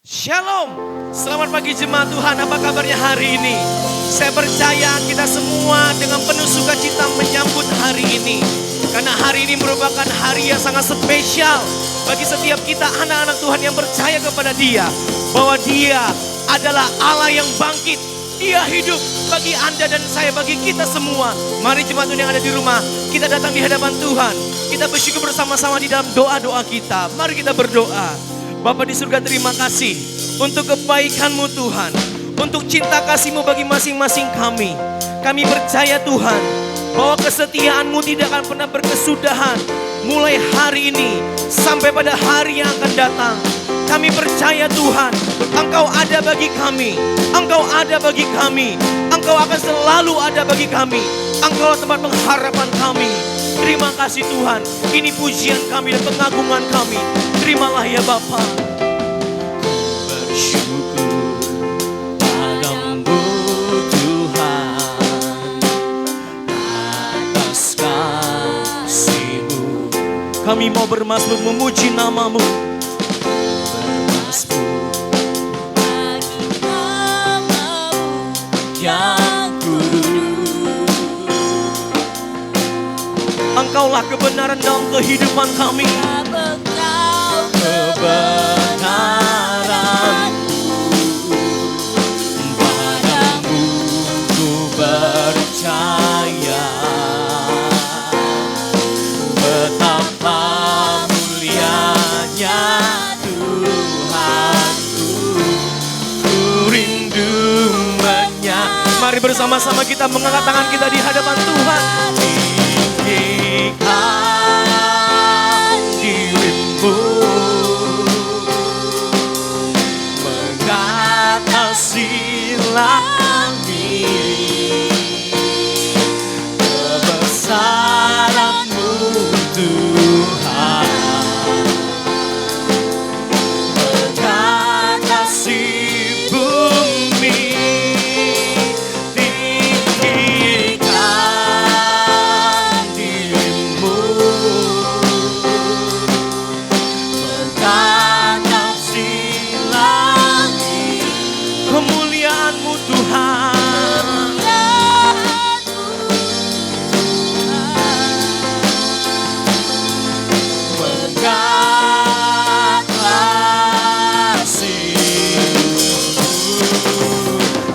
Shalom, selamat pagi jemaat Tuhan, apa kabarnya hari ini? Saya percaya kita semua dengan penuh sukacita menyambut hari ini. Karena hari ini merupakan hari yang sangat spesial bagi setiap kita anak-anak Tuhan yang percaya kepada Dia. Bahwa Dia adalah Allah yang bangkit, Dia hidup bagi Anda dan saya, bagi kita semua. Mari jemaat Tuhan yang ada di rumah, kita datang di hadapan Tuhan. Kita bersyukur bersama-sama di dalam doa-doa kita. Mari kita berdoa. Bapa di surga, terima kasih untuk kebaikan-Mu Tuhan, untuk cinta kasih-Mu bagi masing-masing kami. Kami percaya Tuhan bahwa kesetiaan-Mu tidak akan pernah berkesudahan mulai hari ini sampai pada hari yang akan datang. Kami percaya Tuhan, Engkau ada bagi kami, Engkau ada bagi kami, Engkau akan selalu ada bagi kami. Engkau tempat pengharapan kami. Terima kasih Tuhan, ini pujian kami dan pengagungan kami. Terimalah ya Bapa. Bersyukur padamu Tuhan atas kasih-Mu. Kami mau bermazmur memuji nama-Mu. Bermazmur bagi nama-Mu yang kudus. Engkaulah kebenaran dalam kehidupan kami. Kebenaran-Mu, padamu ku percaya. Betapa mulianya Tuhanku, ku rindu menyembah. Mari bersama-sama kita mengangkat tangan kita di hadapan Tuhan. Tinggikan dirimu mengatasi langit, kebesaran-Mu Tuhan mengatasi bumi. Tinggikan dirimu mengatasi langit, Kemuliaan-Mu Tuhan.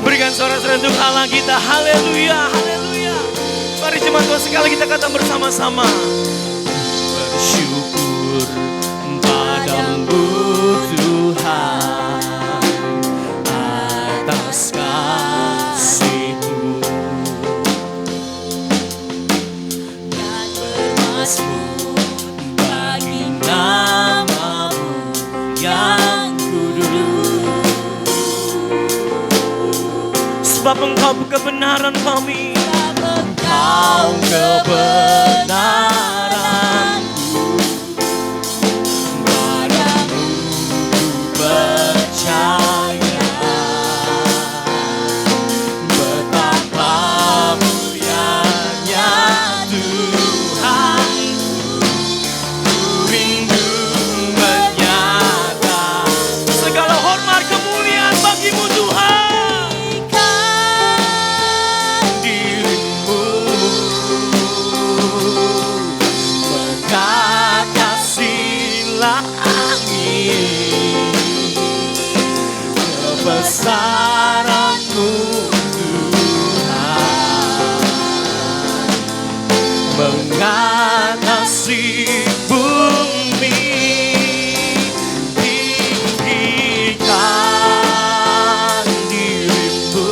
Berikan sorak-sorai untuk Allah kita. Haleluya, haleluya. Mari jemaat Tuhan sekali kita kata bersama-sama. bersyukur padamu Tuhan atas kasih-Mu, dan bermazmur bagi nama-Mu yang kudus. Sebab Engkau kebenaran kami. Engkau kebenaran-Ku, padamu ku percaya. Betapa mulianya Tuhan, ku rindu menyatakan Segala hormat kemuliaan bagi-Mu Tuhan. dirimu mengatasi langit, kebesaran-Mu Tuhan mengatasi bumi. Tinggikan dirimu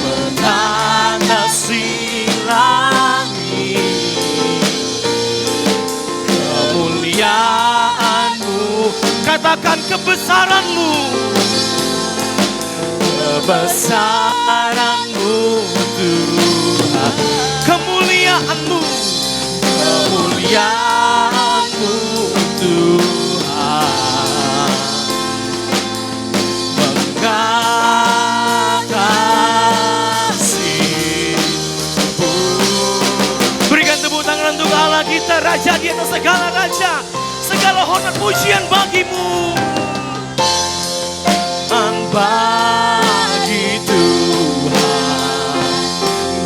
mengatasi langit, kemuliaan-Mu. Katakan kebesaran-Mu. Kebesaran-Mu Tuhan, Kemuliaan-Mu. kemuliaan-Mu Tuhan mengatasi bumi. Berikan tepuk tangan untuk Allah kita, Raja di atas segala raja. Segala hormat pujian bagimu. Bagi Tuhan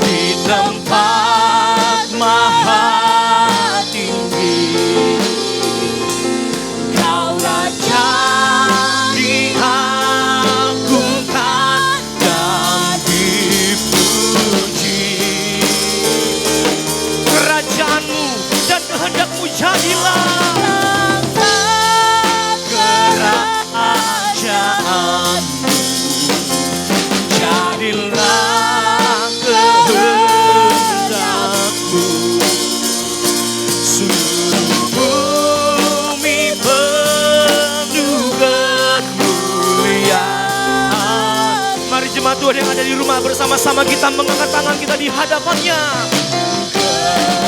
di tempat maha tinggi, Kau Raja diagungkan dan dipuji. Kerajaanmu dan kehendakmu jadilah. Kerajaanmu jadilah kehendakmu, seluruh bumi penuh kemuliaan. Mari jemaat Tuhan yang ada di rumah, bersama-sama kita mengangkat tangan kita di hadapannya.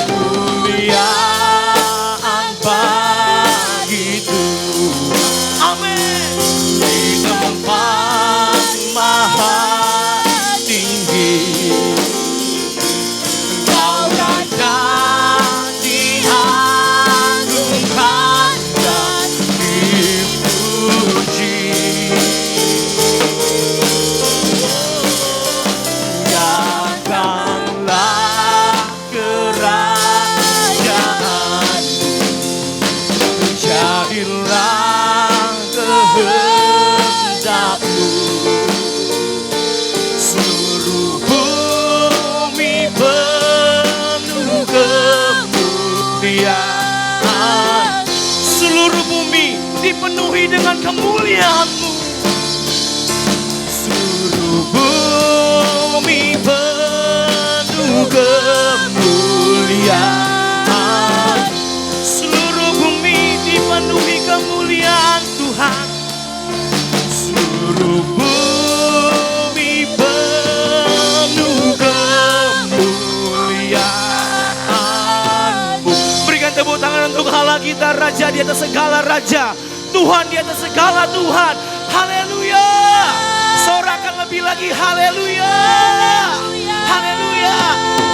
Kemuliaan bagi Tuhan. Amin. Di tempat maha tinggi, Kau Raja diagungkan dan dipuji. Datanglah kerajaanmu, jadilah kehendakmu, seluruh bumi penuh kemuliaan. Seluruh bumi dipenuhi dengan kemuliaan-Mu. Seluruh bumi penuh kemuliaan. Seluruh bumi dipenuhi kemuliaan Tuhan. Seluruh bumi penuh kemuliaan-Mu. Berikan tepuk tangan untuk Allah kita, Raja di atas segala raja, Tuhan di atas segala Tuhan. Haleluya. Sorakan lebih lagi, haleluya. Haleluya.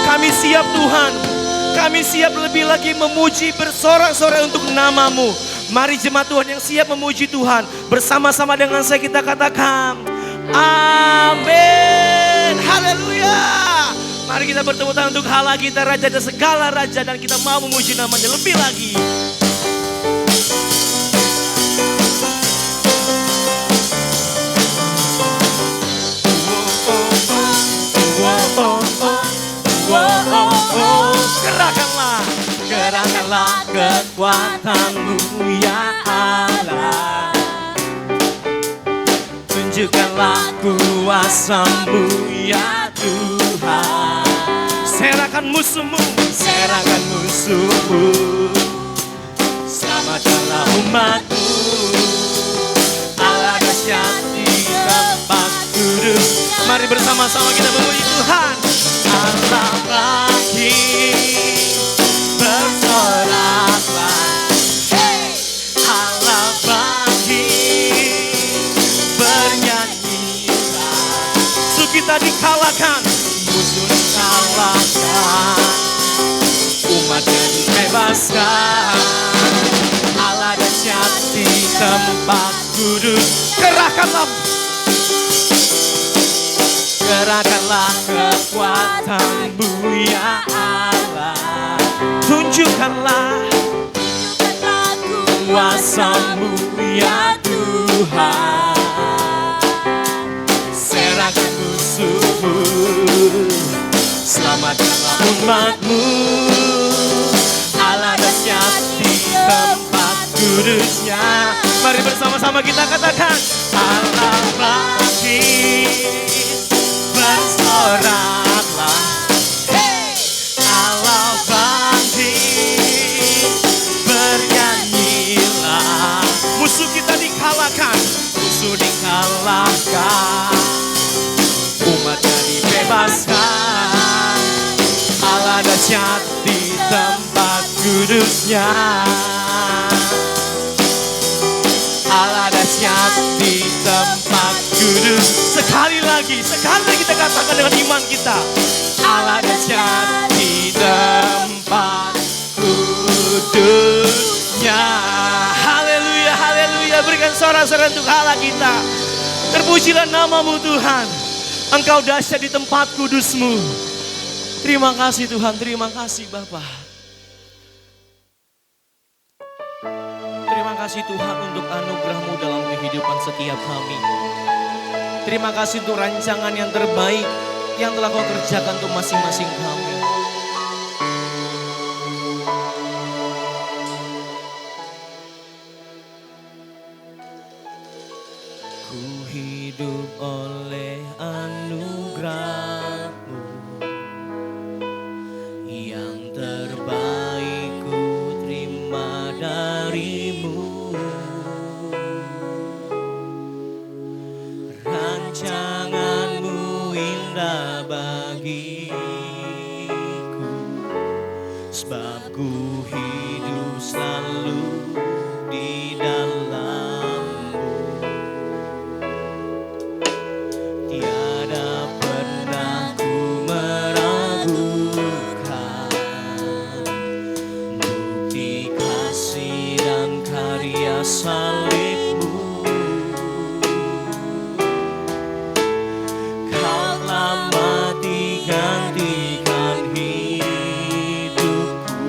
Kami siap Tuhan. Kami siap lebih lagi memuji bersorak-sorai untuk nama-Mu. Mari jemaat Tuhan yang siap memuji Tuhan, bersama-sama dengan saya kita katakan amin. Haleluya. Mari kita bertepuk tangan untuk Allah kita, Raja dan segala raja, dan kita mau memuji namanya lebih lagi. Gerakkanlah kekuatan-Mu ya Allah, tunjukkanlah kuasa-Mu ya Tuhan. Serahkan musuhmu, serahkan musuhmu, selamatkanlah umat-Mu. Allah dahsyat di tempat kudus. mari bersama-sama kita memuji Tuhan. Allah bangkit, bersoraklah. Allah bangkit, bernyanyilah. Musuh kita dikalahkan, Musuh dikalahkan, umatnya dibebaskan. Allah dahsyat di tempat kudus. kerahkanlah Gerakkanlah kekuatan-Mu ya Allah, tunjukkanlah kuasa-Mu ya Tuhan. Serahkan musuh-Mu, selamatkanlah umat-Mu. Allah dahsyat di tempat kudusnya. Mari bersama-sama kita katakan Allah bangkit, bersoraklah. Allah bangkit, bernyanyilah. musuh kita dikalahkan, Musuh dikalahkan, umatnya dibebaskan. Allah dahsyat di tempat kudusnya. Allah dahsyat di tempat kudus. sekali lagi kita katakan dengan iman kita. Allah dahsyat di tempat kudusnya. berikan sorak-sorai untuk Allah kita. Terpujilah nama-Mu Tuhan. Engkau dahsyat di tempat kudus-Mu. Terima kasih Tuhan, terima kasih Bapa. Terima kasih Tuhan untuk anugerah-Mu dalam kehidupan setiap kami. Terima kasih untuk rancangan yang terbaik yang telah Kau kerjakan untuk masing-masing kami. Ku hidup oleh anugerah-Mu, yang terbaik ku terima dari-Mu. Rancangan-Mu indah bagiku, sebab ku hidup selalu di dalam-Mu. Tiada pernah ku meragukan bukti kasih dan karya salib-Mu. Kau telah mati gantikan hidupku,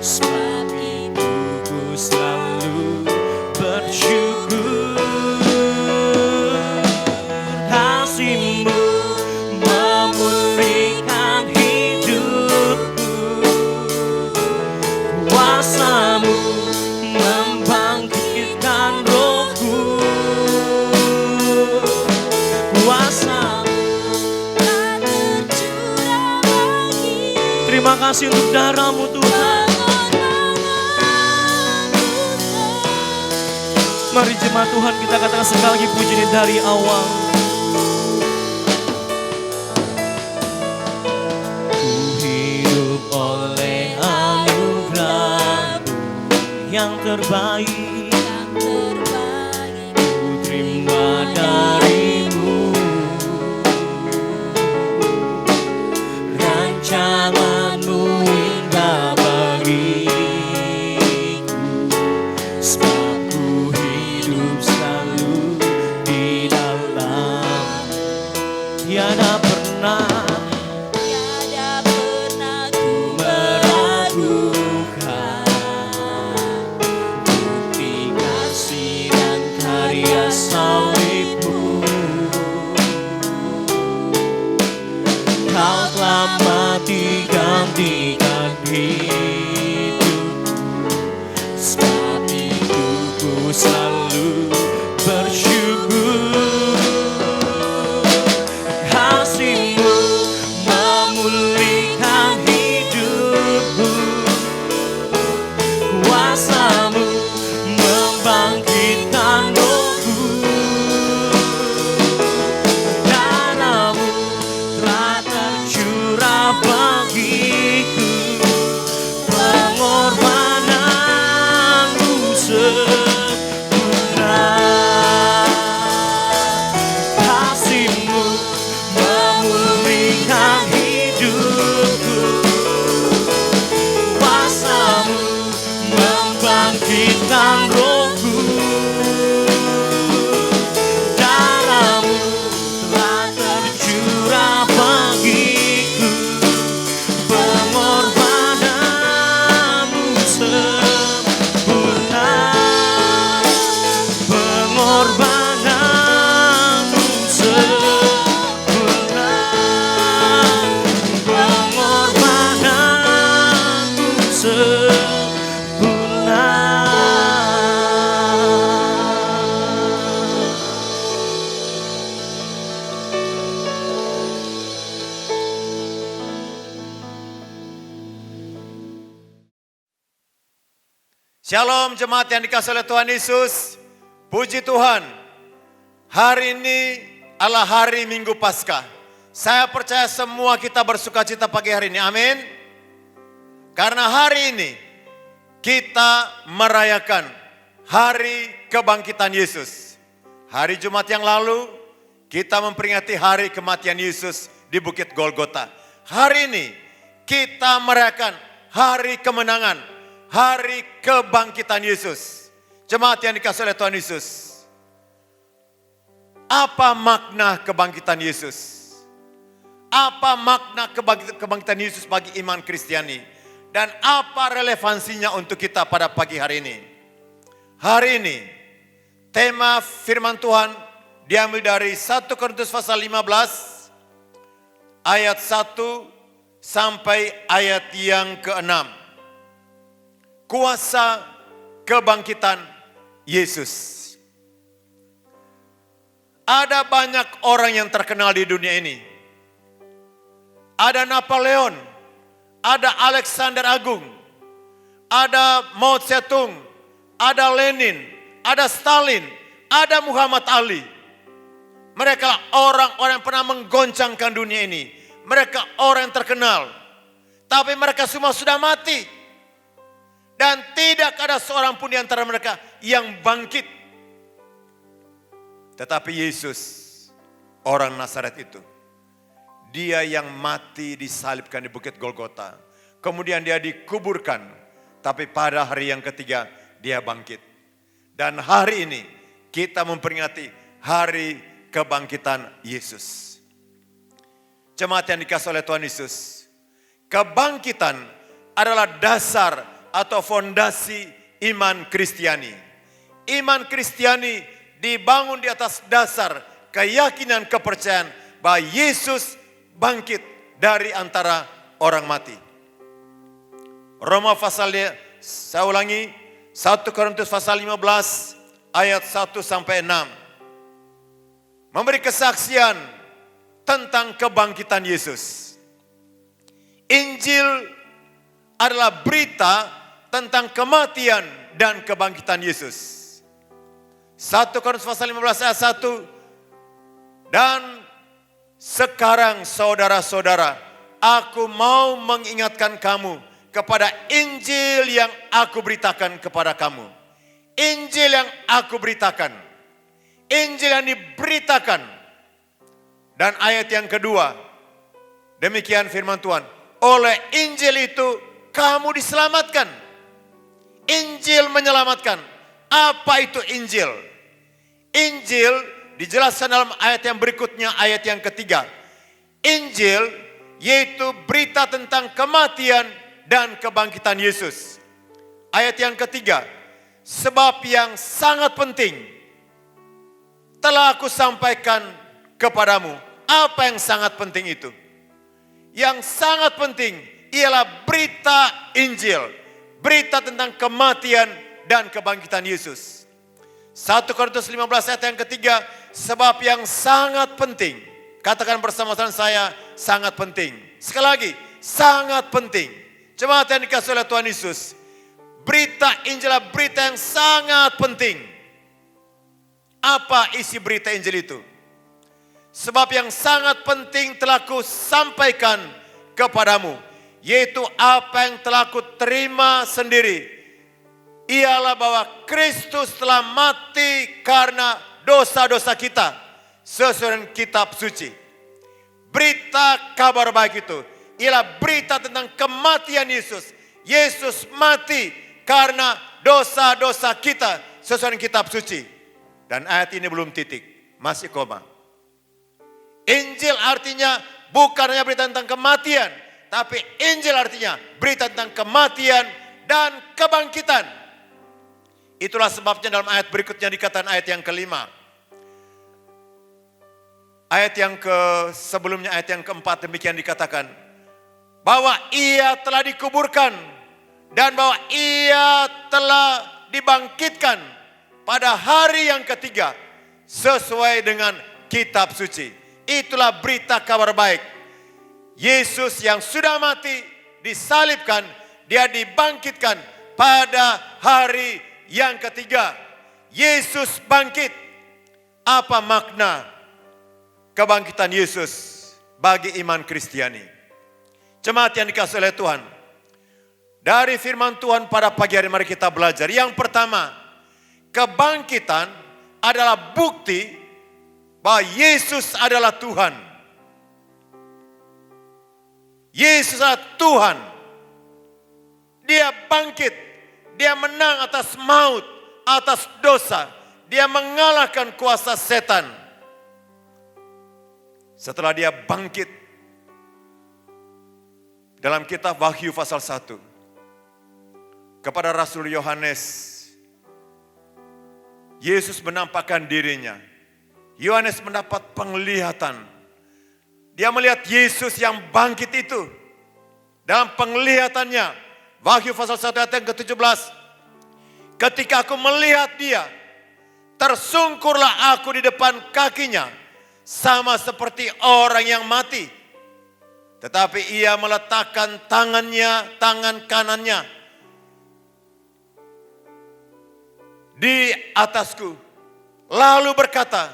sebab itu ku selalu bersyukur. Kasih-Mu memulihkan hidupku, kuasa-Mu membangkitkan rohku, kuasa-Mu tak tercurah lagi. Terima kasih untuk darah-Mu Tuhan. Mari jemaat Tuhan kita katakan sekali lagi pujinya dari awal. Ku hidup oleh anugerah-Mu yang terbaik, ku terima dari-Mu. Rancangan-Mu indah bagiku, sebab ku hidup selalu di dalam. Tiada pernah ku meragukan bukti kasih dan karya salib-Mu. Kau telah mati gantikan hidupku, sebab itu ku selalu bersyukur. Kasih-Mu memulihkan hidupku, kuasa-Mu membangkitkan rohku, darah-Mu telah tercurah bagiku, pengorbanan-Mu sempurna. Kasih-Mu memulihkan hidupku, kuasa-Mu membangkitkan rohku, darah-Mu telah tercurah bagiku, pengorbanan-Mu sempurna, pengorbanan-Mu sempurna, pengorbanan-Mu sempurna. Shalom jemaat yang dikasihi oleh Tuhan Yesus. Puji Tuhan. Hari ini adalah hari Minggu Paskah. Saya percaya semua kita bersukacita pagi hari ini. Amin. Karena hari ini kita merayakan hari kebangkitan Yesus. Hari Jumat yang lalu kita memperingati hari kematian Yesus di Bukit Golgota. Hari ini kita merayakan hari kemenangan, hari kebangkitan Yesus. Jemaat yang dikasihi oleh Tuhan Yesus. Apa makna kebangkitan Yesus? Apa makna kebangkitan Yesus bagi iman Kristiani? Dan apa relevansinya untuk kita pada pagi hari ini? Hari ini, tema firman Tuhan diambil dari 1 Korintus pasal 15, ayat 1 sampai ayat yang ke-6. Kuasa kebangkitan Yesus. Ada banyak orang yang terkenal di dunia ini. Ada Napoleon, ada Alexander Agung, ada Mao Zedong, ada Lenin, ada Stalin, ada Muhammad Ali. Mereka orang-orang yang pernah menggoncangkan dunia ini. Mereka orang yang terkenal. Tapi mereka semua sudah mati. Dan tidak ada seorang pun di antara mereka yang bangkit. Tetapi Yesus, orang Nazaret itu, dia yang mati disalibkan di Bukit Golgota. Kemudian dia dikuburkan. Tapi pada hari yang ketiga dia bangkit. Dan hari ini kita memperingati hari kebangkitan Yesus. Jemaat yang dikasihi oleh Tuhan Yesus. Kebangkitan adalah dasar atau fondasi iman Kristiani. Iman Kristiani dibangun di atas dasar keyakinan kepercayaan bahwa Yesus bangkit dari antara orang mati. Roma pasalnya, saya ulangi, 1 Korintus pasal 15 ayat 1 sampai 6. Memberi kesaksian tentang kebangkitan Yesus. Injil adalah berita tentang kematian dan kebangkitan Yesus. 1 Korintus pasal 15 ayat 1. Dan sekarang saudara-saudara, aku mau mengingatkan kamu kepada Injil yang aku beritakan kepada kamu. Injil yang aku beritakan. Injil yang diberitakan. Dan ayat yang kedua, demikian firman Tuhan. Oleh Injil itu kamu diselamatkan. Injil menyelamatkan. Apa itu Injil? Injil dijelaskan dalam ayat yang berikutnya, ayat yang ketiga. Injil yaitu berita tentang kematian dan kebangkitan Yesus. Ayat yang ketiga, sebab yang sangat penting telah aku sampaikan kepadamu. Apa yang sangat penting itu? Yang sangat penting ialah berita Injil. Berita tentang kematian dan kebangkitan Yesus. 1 Korintus 15 ayat yang ketiga, sebab yang sangat penting. Katakan bersama-sama saya, sangat penting. Sekali lagi, sangat penting. Jemaat yang dikasihi oleh Tuhan Yesus, berita Injil adalah berita yang sangat penting. Apa isi berita Injil itu? Sebab yang sangat penting telah ku sampaikan kepadamu, yaitu apa yang telah ku terima sendiri. Ialah bahwa Kristus telah mati karena dosa-dosa kita sesuai dengan kitab suci. Berita kabar baik itu ialah berita tentang kematian Yesus. Yesus mati karena dosa-dosa kita sesuai dengan kitab suci. Dan ayat ini belum titik, masih koma. Injil artinya bukan hanya berita tentang kematian, tapi Injil artinya berita tentang kematian dan kebangkitan. Itulah sebabnya dalam ayat berikutnya dikatakan ayat yang kelima. Ayat yang sebelumnya ayat yang keempat demikian dikatakan. Bahwa ia telah dikuburkan dan bahwa ia telah dibangkitkan pada hari yang ketiga sesuai dengan kitab suci. Itulah berita kabar baik. Yesus yang sudah mati disalibkan, dia dibangkitkan pada hari yang ketiga. Yesus bangkit. Apa makna kebangkitan Yesus bagi iman Kristiani? Jemaat yang dikasihi oleh Tuhan, dari firman Tuhan pada pagi hari mari kita belajar. Yang pertama, kebangkitan adalah bukti bahwa Yesus adalah Tuhan. Yesus adalah Tuhan. Dia bangkit. Dia menang atas maut, atas dosa. Dia mengalahkan kuasa setan. Setelah dia bangkit, dalam kitab Wahyu pasal 1, kepada Rasul Yohanes, Yesus menampakkan dirinya. Yohanes mendapat penglihatan. Dia melihat Yesus yang bangkit itu. Dalam penglihatannya, Wahyu pasal 1 ayat yang ke-17. Ketika aku melihat dia, tersungkurlah aku di depan kakinya, sama seperti orang yang mati. Tetapi ia meletakkan tangan kanannya di atasku, lalu berkata,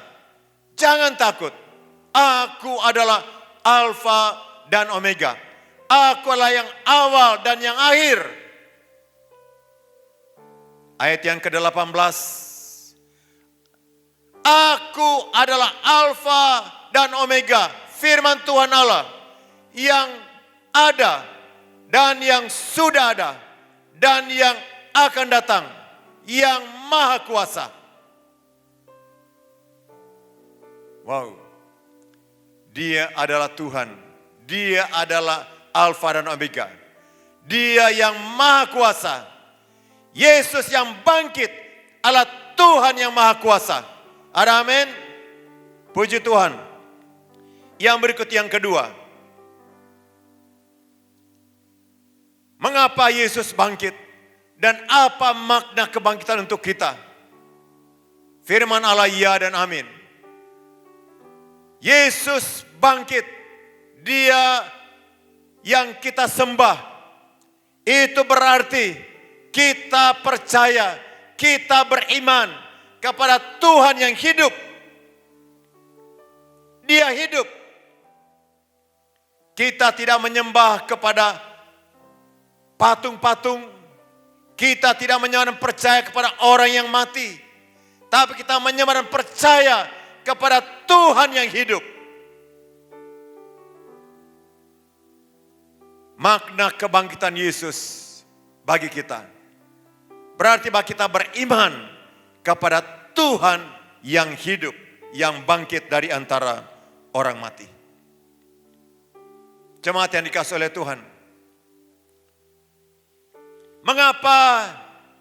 jangan takut, aku adalah Alfa dan Omega. Aku adalah yang awal dan yang akhir. Ayat yang ke-18. Aku adalah Alfa dan Omega, firman Tuhan Allah, yang ada dan yang sudah ada dan yang akan datang, yang maha kuasa. Wow. Dia adalah Tuhan. Dia adalah Alfa dan Omega. Dia yang maha kuasa. Yesus yang bangkit adalah Tuhan yang maha kuasa. Ada amin? Puji Tuhan. Yang berikut yang kedua. Mengapa Yesus bangkit? Dan apa makna kebangkitan untuk kita? Firman Allah ya dan amin. Yesus bangkit. Dia yang kita sembah. Itu berarti kita percaya, kita beriman kepada Tuhan yang hidup. Dia hidup. Kita tidak menyembah kepada patung-patung. Kita tidak menyembah dan percaya kepada orang yang mati. Tapi kita menyembah dan percaya kepada Tuhan yang hidup. Makna kebangkitan Yesus bagi kita berarti bahwa kita beriman kepada Tuhan yang hidup, yang bangkit dari antara orang mati. Jemaat yang dikasihi oleh Tuhan, mengapa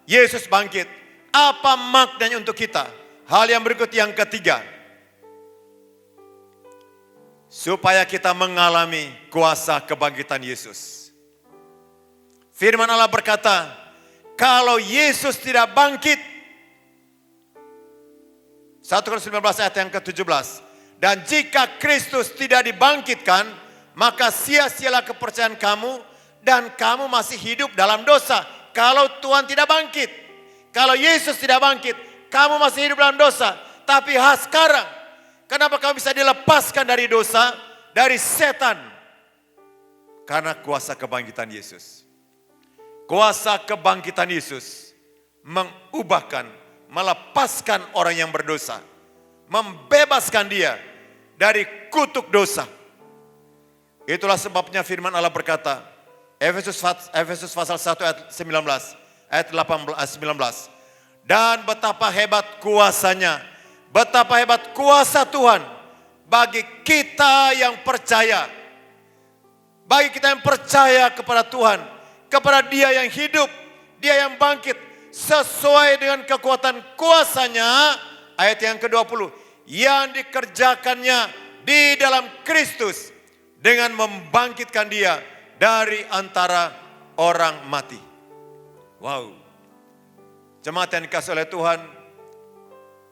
Yesus bangkit? Apa maknanya untuk kita? Hal yang berikut yang ketiga, supaya kita mengalami kuasa kebangkitan Yesus. Firman Allah berkata, kalau Yesus tidak bangkit, 1 Korintus 19 ayat yang ke-17. Dan jika Kristus tidak dibangkitkan, maka sia-sialah kepercayaan kamu dan kamu masih hidup dalam dosa. Kalau Tuhan tidak bangkit, kalau Yesus tidak bangkit, kamu masih hidup dalam dosa. Tapi sekarang, kenapa kamu bisa dilepaskan dari dosa, dari setan? Karena kuasa kebangkitan Yesus. Kuasa kebangkitan Yesus mengubahkan, melepaskan orang yang berdosa, membebaskan dia dari kutuk dosa. Itulah sebabnya firman Allah berkata, Efesus pasal 1 ayat 19, ayat 19. Dan betapa hebat kuasanya, betapa hebat kuasa Tuhan bagi kita yang percaya. Bagi kita yang percaya kepada Tuhan, kepada Dia yang hidup, Dia yang bangkit, sesuai dengan kekuatan kuasanya, ayat yang ke-20, yang dikerjakannya di dalam Kristus dengan membangkitkan dia dari antara orang mati. Wow. Jemaat yang dikasihi oleh Tuhan,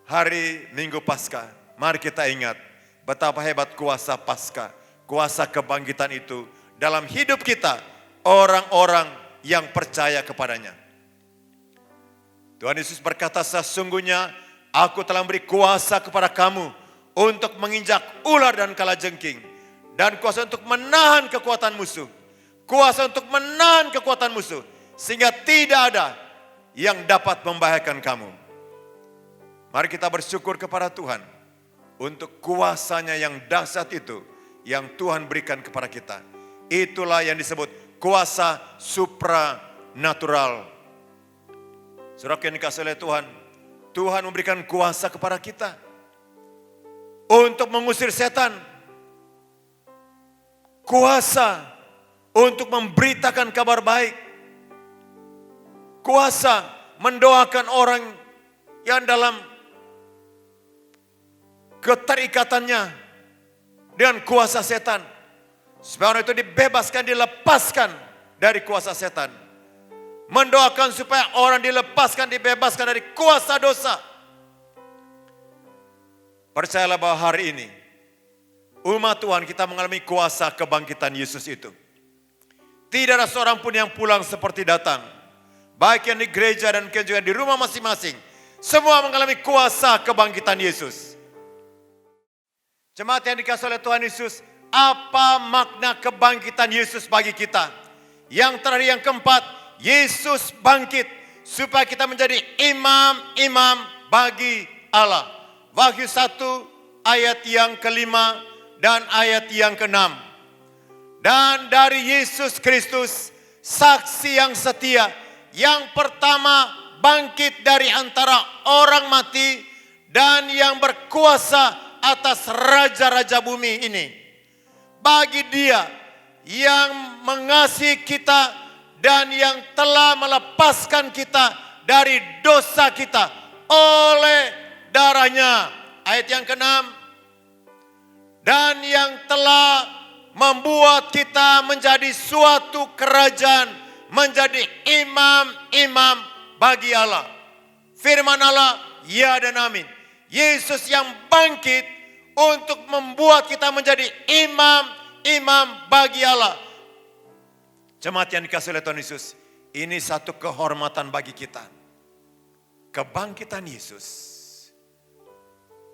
hari Minggu Paskah, mari kita ingat betapa hebat kuasa Paskah, kuasa kebangkitan itu dalam hidup kita, orang-orang yang percaya kepadanya. Tuhan Yesus berkata, sesungguhnya aku telah beri kuasa kepada kamu untuk menginjak ular dan kalajengking, dan kuasa untuk menahan kekuatan musuh. Kuasa untuk menahan kekuatan musuh, sehingga tidak ada yang dapat membahayakan kamu. Mari kita bersyukur kepada Tuhan untuk kuasanya yang dahsyat itu yang Tuhan berikan kepada kita. Itulah yang disebut kuasa supranatural. Saudara yang dikasihi oleh Tuhan, Tuhan memberikan kuasa kepada kita untuk mengusir setan. Kuasa untuk memberitakan kabar baik. Kuasa mendoakan orang yang dalam keterikatannya dengan kuasa setan. Supaya orang itu dibebaskan, dilepaskan dari kuasa setan. Mendoakan supaya orang dilepaskan, dibebaskan dari kuasa dosa. Percayalah bahwa hari ini, umat Tuhan kita mengalami kuasa kebangkitan Yesus itu. Tidak ada seorang pun yang pulang seperti datang. Baik yang di gereja dan mungkin juga di rumah masing-masing. Semua mengalami kuasa kebangkitan Yesus. Jemaat yang dikasihi oleh Tuhan Yesus, apa makna kebangkitan Yesus bagi kita? Yang terakhir, yang keempat, Yesus bangkit supaya kita menjadi imam-imam bagi Allah. Wahyu 1 ayat yang kelima dan ayat yang keenam. Dan dari Yesus Kristus, saksi yang setia, yang pertama bangkit dari antara orang mati dan yang berkuasa atas raja-raja bumi ini. Bagi Dia yang mengasihi kita dan yang telah melepaskan kita dari dosa kita oleh darahnya. Ayat yang ke-6. Dan yang telah membuat kita menjadi suatu kerajaan, menjadi imam-imam bagi Allah. Firman Allah, ya dan amin. Yesus yang bangkit untuk membuat kita menjadi imam-imam bagi Allah. Jemaat yang dikasihi oleh Tuhan Yesus, ini satu kehormatan bagi kita. Kebangkitan Yesus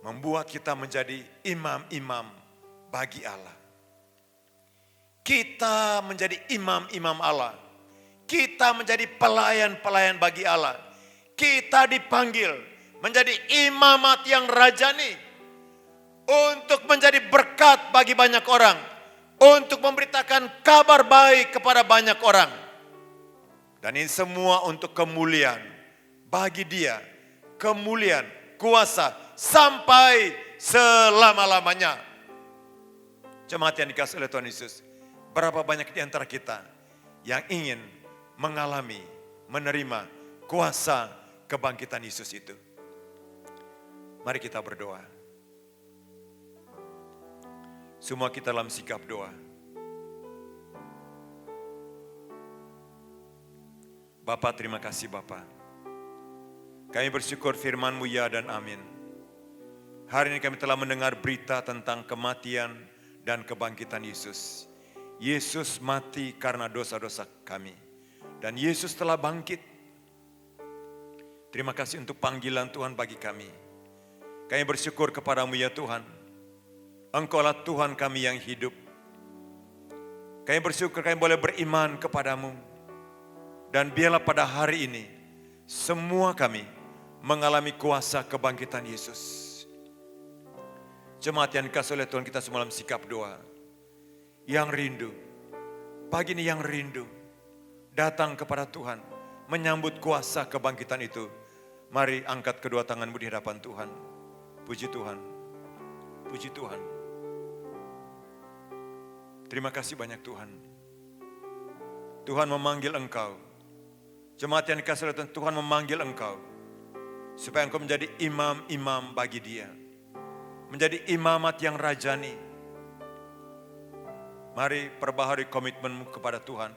membuat kita menjadi imam-imam bagi Allah. Kita menjadi imam-imam Allah. Kita menjadi pelayan-pelayan bagi Allah. Kita dipanggil menjadi imamat yang rajani untuk menjadi berkat bagi banyak orang. Untuk memberitakan kabar baik kepada banyak orang. Dan ini semua untuk kemuliaan bagi Dia. Kemuliaan, kuasa sampai selama-lamanya. Jemaat yang dikasihi oleh Tuhan Yesus, berapa banyak di antara kita yang ingin mengalami, menerima kuasa kebangkitan Yesus itu. Mari kita berdoa. Semua kita dalam sikap doa. Bapa, terima kasih Bapa. Kami bersyukur firman-Mu ya dan amin. Hari ini kami telah mendengar berita tentang kematian dan kebangkitan Yesus. Yesus mati karena dosa-dosa kami. Dan Yesus telah bangkit. Terima kasih untuk panggilan Tuhan bagi kami. Kami bersyukur kepada-Mu ya Tuhan. Engkaulah Tuhan kami yang hidup. Kami bersyukur kami boleh beriman kepadamu. Dan biarlah pada hari ini, semua kami mengalami kuasa kebangkitan Yesus. Jemaat yang dikasihi oleh Tuhan, kita semalam sikap doa. Yang rindu, pagi ini yang rindu, datang kepada Tuhan, menyambut kuasa kebangkitan itu. Mari angkat kedua tanganmu di hadapan Tuhan. Puji Tuhan, puji Tuhan. Terima kasih banyak Tuhan. Tuhan memanggil engkau. Jemaat yang dikasihi oleh Tuhan, Tuhan memanggil engkau. Supaya engkau menjadi imam-imam bagi Dia. Menjadi imamat yang rajani. Mari perbaharui komitmenmu kepada Tuhan.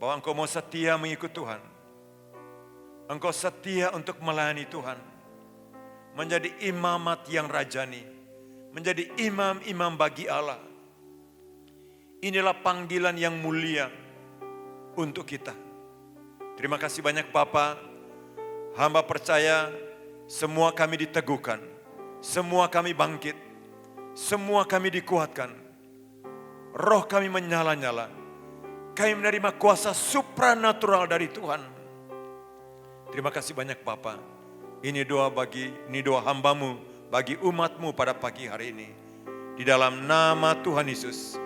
Bahwa engkau mau setia mengikut Tuhan. Engkau setia untuk melayani Tuhan. Menjadi imamat yang rajani. Menjadi imam-imam bagi Allah. Inilah panggilan yang mulia untuk kita. Terima kasih banyak Bapa. Hamba percaya semua kami diteguhkan. Semua kami bangkit. Semua kami dikuatkan. Roh kami menyala-nyala. Kami menerima kuasa supranatural dari Tuhan. Terima kasih banyak Bapa. Ini doa hamba-Mu bagi umat-Mu pada pagi hari ini. Di dalam nama Tuhan Yesus.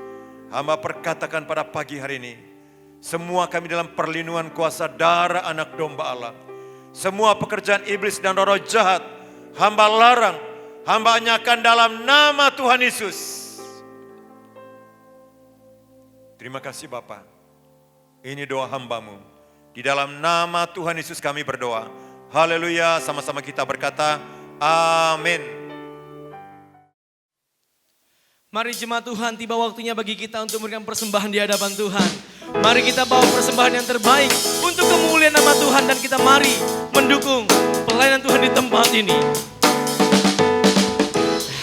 Hamba perkatakan pada pagi hari ini, semua kami dalam perlindungan kuasa darah anak domba Allah. Semua pekerjaan iblis dan roh jahat, hamba larang, hamba anyakan dalam nama Tuhan Yesus. Terima kasih Bapa. Ini doa hamba-Mu. Di dalam nama Tuhan Yesus kami berdoa. Haleluya, sama-sama kita berkata, amin. Mari jemaat Tuhan, tiba waktunya bagi kita untuk memberikan persembahan di hadapan Tuhan. Mari kita bawa persembahan yang terbaik untuk kemuliaan nama Tuhan. Dan kita mari mendukung pelayanan Tuhan di tempat ini.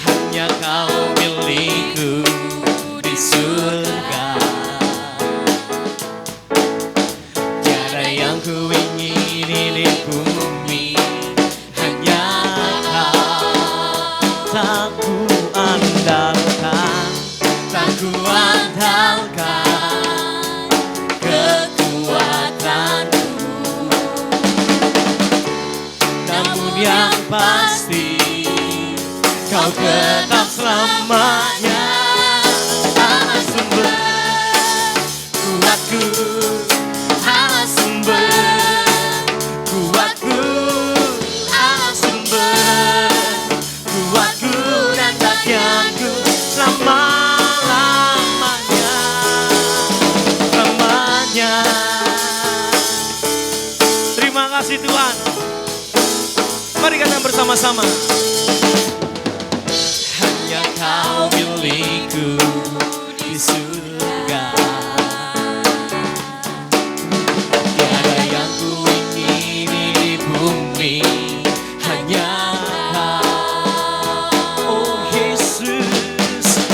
Hanya Kau milikku di surga. Tiada yang ku ingini di bumi. Hanya Kau tak ku andalkan, tak ku andalkan kekuatanku. Namun yang pasti Kau tetap selamanya Allah sumber kuatku, Allah sumber kuatku, Allah sumber kuatku dan bagianku selama-lamanya, selamanya. Terima kasih Tuhan. Mari kita bersama-sama. Hanya Kau milikku di surga. Tiada yang ku ingini di bumi. Hanya Kau, oh Yesus.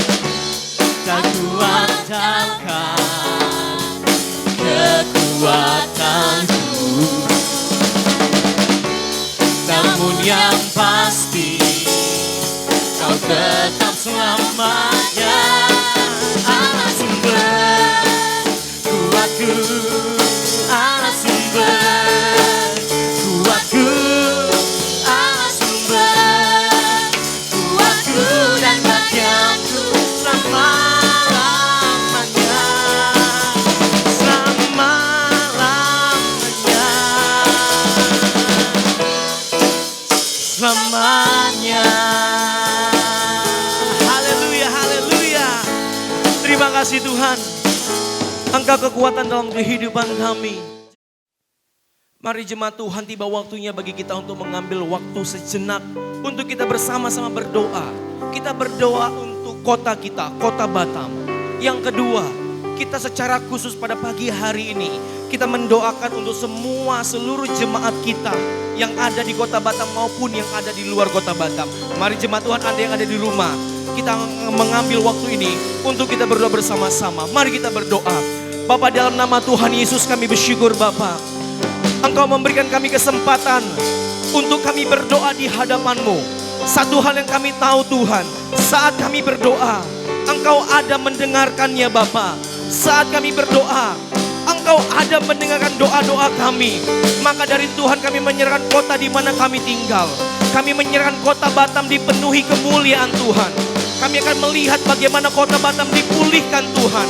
Tak ku andalkan kekuatanku. Namun yang pasti Kau tetap selamanya Allah sumber kuatku, Allah sumber kuatku, Allah sumber kuatku dan bagianku selama-lamanya, selama-lamanya, selamanya. Terima kasih Tuhan. Engkau kekuatan dalam kehidupan kami. Mari jemaat Tuhan, tiba waktunya bagi kita untuk mengambil waktu sejenak untuk kita bersama-sama berdoa. Kita berdoa untuk kota kita, kota Batam. Yang kedua, kita secara khusus pada pagi hari ini, kita mendoakan untuk seluruh jemaat kita yang ada di kota Batam maupun yang ada di luar kota Batam. Mari jemaat Tuhan, Anda yang ada di rumah, kita mengambil waktu ini untuk kita berdoa bersama-sama. Mari kita berdoa. Bapa, dalam nama Tuhan Yesus kami bersyukur Bapa. Engkau memberikan kami kesempatan untuk kami berdoa di hadapan-Mu. Satu hal yang kami tahu Tuhan, saat kami berdoa, Engkau ada mendengarkannya Bapa. Saat kami berdoa, Engkau ada mendengarkan doa-doa kami. Maka dari Tuhan kami menyerahkan kota di mana kami tinggal. Kami menyerahkan kota Batam dipenuhi kemuliaan Tuhan. Kami akan melihat bagaimana kota Batam dipulihkan Tuhan.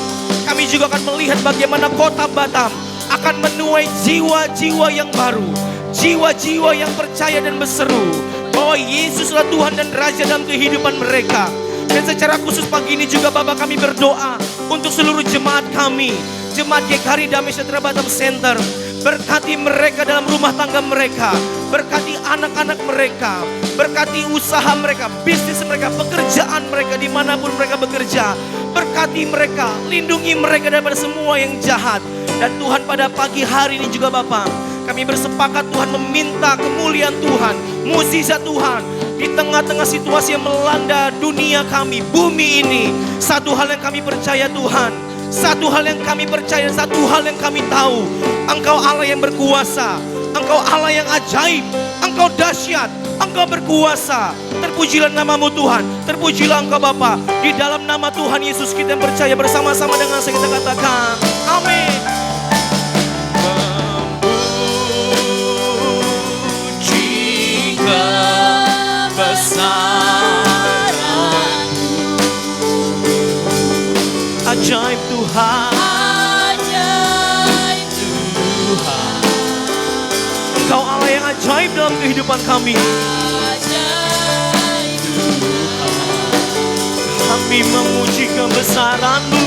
Kami juga akan melihat bagaimana kota Batam akan menuai jiwa-jiwa yang baru. Jiwa-jiwa yang percaya dan berseru bahwa Yesuslah Tuhan dan Raja dalam kehidupan mereka. Dan secara khusus pagi ini juga Bapak kami berdoa untuk seluruh jemaat kami. Jemaat GKRI Damai Sejahtera Batam Center. Berkati mereka dalam rumah tangga mereka. Berkati anak-anak mereka. Berkati usaha mereka, bisnis mereka, pekerjaan mereka dimanapun mereka bekerja. Berkati mereka, lindungi mereka daripada semua yang jahat. Dan Tuhan pada pagi hari ini juga Bapak, kami bersepakat Tuhan meminta kemuliaan Tuhan, mukjizat Tuhan di tengah-tengah situasi yang melanda dunia kami, bumi ini. Satu hal yang kami percaya Tuhan, satu hal yang kami percaya, satu hal yang kami tahu, Engkau Allah yang berkuasa, Engkau Allah yang ajaib, Engkau dahsyat, Engkau berkuasa. Terpujilah namamu Tuhan, terpujilah Engkau Bapa. Di dalam nama Tuhan Yesus kita yang percaya, bersama-sama dengan saya kita katakan amin. Memuji kebesaran Ajaib Tuhan, ajaib Tuhan. Engkau Allah yang ajaib. dalam kehidupan kami. Kami memuji kebesaran-Mu.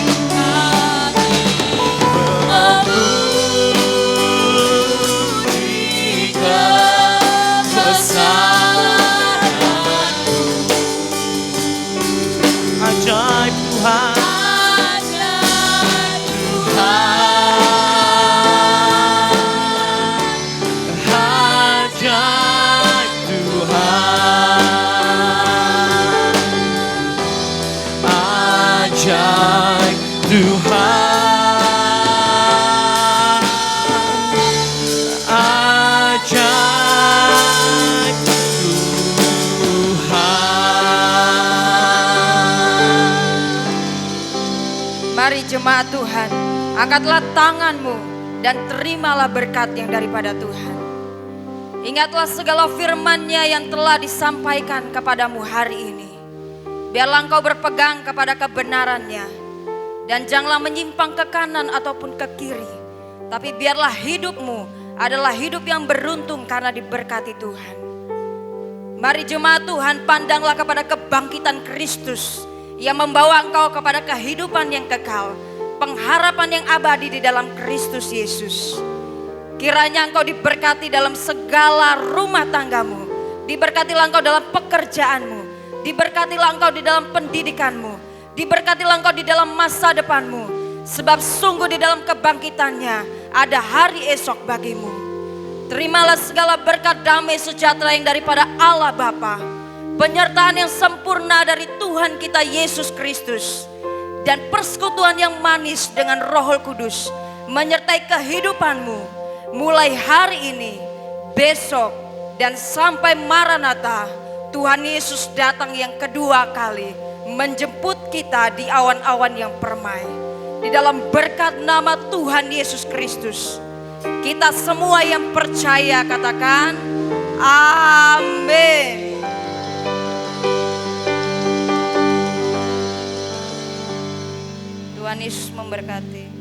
Ajaib Tuhan. Ajaib Tuhan. Ajaib Tuhan. Ajaib Tuhan. Mari jemaat Tuhan, angkatlah tanganmu dan terimalah berkat yang daripada Tuhan. Ingatlah segala firman-Nya yang telah disampaikan kepadamu hari ini. Biarlah engkau berpegang kepada kebenaran-Nya. Dan janganlah menyimpang ke kanan ataupun ke kiri. Tapi biarlah hidupmu adalah hidup yang beruntung karena diberkati Tuhan. Mari jemaat Tuhan, pandanglah kepada kebangkitan Kristus yang membawa engkau kepada kehidupan yang kekal, pengharapan yang abadi di dalam Kristus Yesus. Kiranya engkau diberkati dalam segala rumah tanggamu, diberkatilah engkau dalam pekerjaanmu, diberkatilah engkau di dalam pendidikanmu, diberkatilah engkau di dalam masa depanmu, sebab sungguh di dalam kebangkitannya ada hari esok bagimu. Terimalah segala berkat damai sejahtera yang daripada Allah Bapa, penyertaan yang sempurna dari Tuhan kita Yesus Kristus, dan persekutuan yang manis dengan Roh Kudus menyertai kehidupanmu mulai hari ini, besok, dan sampai Maranatha. Tuhan Yesus datang yang kedua kali menjemput kita di awan-awan yang permai. Di dalam berkat nama Tuhan Yesus Kristus, kita semua yang percaya katakan amin. Tuhan Yesus memberkati.